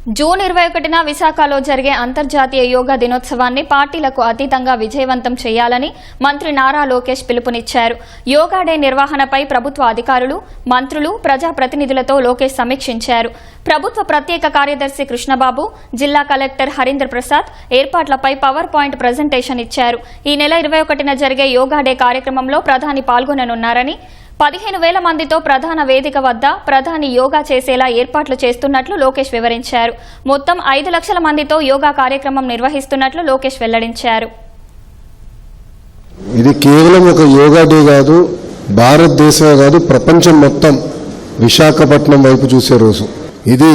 June 21న విశాఖలో జరిగే అంతర్జాతీయ యోగా దినోత్సవాన్ని పార్టీలకు అతీతంగా విజయవంతం చేయాలని మంత్రి నారా లోకేష్ పిలుపునిచ్చారు. యోగా డే నిర్వహణపై ప్రభుత్వ అధికారులు, మంత్రులు, ప్రజాప్రతినిధులతో లోకేష్ సమీక్షించారు. ప్రభుత్వ ప్రత్యేక కార్యదర్శి కృష్ణబాబు, జిల్లా కలెక్టర్ హరీంద్ర ప్రసాద్ ఏర్పాట్లపై పవర్ పాయింట్ ప్రజెంటేషన్ ఇచ్చారు. ఈ నెల 21న జరిగే యోగా డే కార్యక్రమంలో ప్రధాని పాల్గొననున్నారని, 15,000 మందితో ప్రధాన వేదిక వద్ద ప్రధాని యోగా చేసేలా ఏర్పాట్లు చేస్తున్నట్లు లోకేష్ వివరించారు. మొత్తం 5 లక్షల మందితో యోగా కార్యక్రమం నిర్వహిస్తున్నట్లు లోకేష్ వెల్లడించారు. ఇది కేవలం ఒక యోగా డే కాదు, భారతదేశమే కాదు ప్రపంచం మొత్తం విశాఖపట్నం వైపు చూసే రోజు. ఇది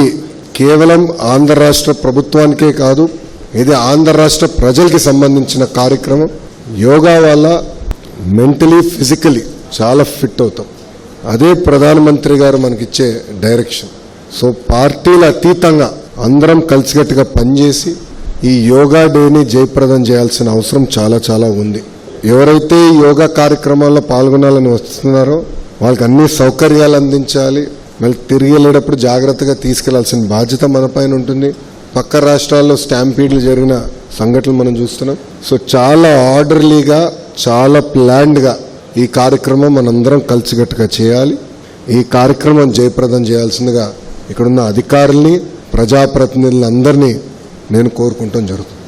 కేవలం ఆంధ్ర రాష్ట్ర ప్రభుత్వానికే కాదు, ఇది ఆంధ్ర రాష్ట్ర ప్రజలకి సంబంధించిన కార్యక్రమం. యోగా వల్ల మెంటలీ, ఫిజికలీ చాలా ఫిట్ అవుతాం. అదే ప్రధానమంత్రి గారు మనకిచ్చే డైరెక్షన్. సో పార్టీల అతీతంగా అందరం కలిసికట్టుగా పనిచేసి ఈ యోగా డేని జయప్రదం చేయాల్సిన అవసరం చాలా ఉంది. ఎవరైతే యోగా కార్యక్రమాల్లో పాల్గొనాలని వస్తున్నారో వాళ్ళకి అన్ని సౌకర్యాలు అందించాలి. మళ్ళీ తిరిగి వెళ్ళేటప్పుడు జాగ్రత్తగా తీసుకెళ్లాల్సిన బాధ్యత మన పైన ఉంటుంది. పక్క రాష్ట్రాల్లో స్టాంపీడ్లు జరిగిన సంఘటనలు మనం చూస్తున్నాం. సో చాలా ఆర్డర్లీగా, చాలా ప్లాన్డ్గా ఈ కార్యక్రమం మనందరం కలిసికట్టుగా చేయాలి. ఈ కార్యక్రమం జయప్రదం చేయాల్సిందిగా ఇక్కడున్న అధికారుల్ని, ప్రజాప్రతినిధులందరినీ నేను కోరుకుంటాం జరుగుతుంది.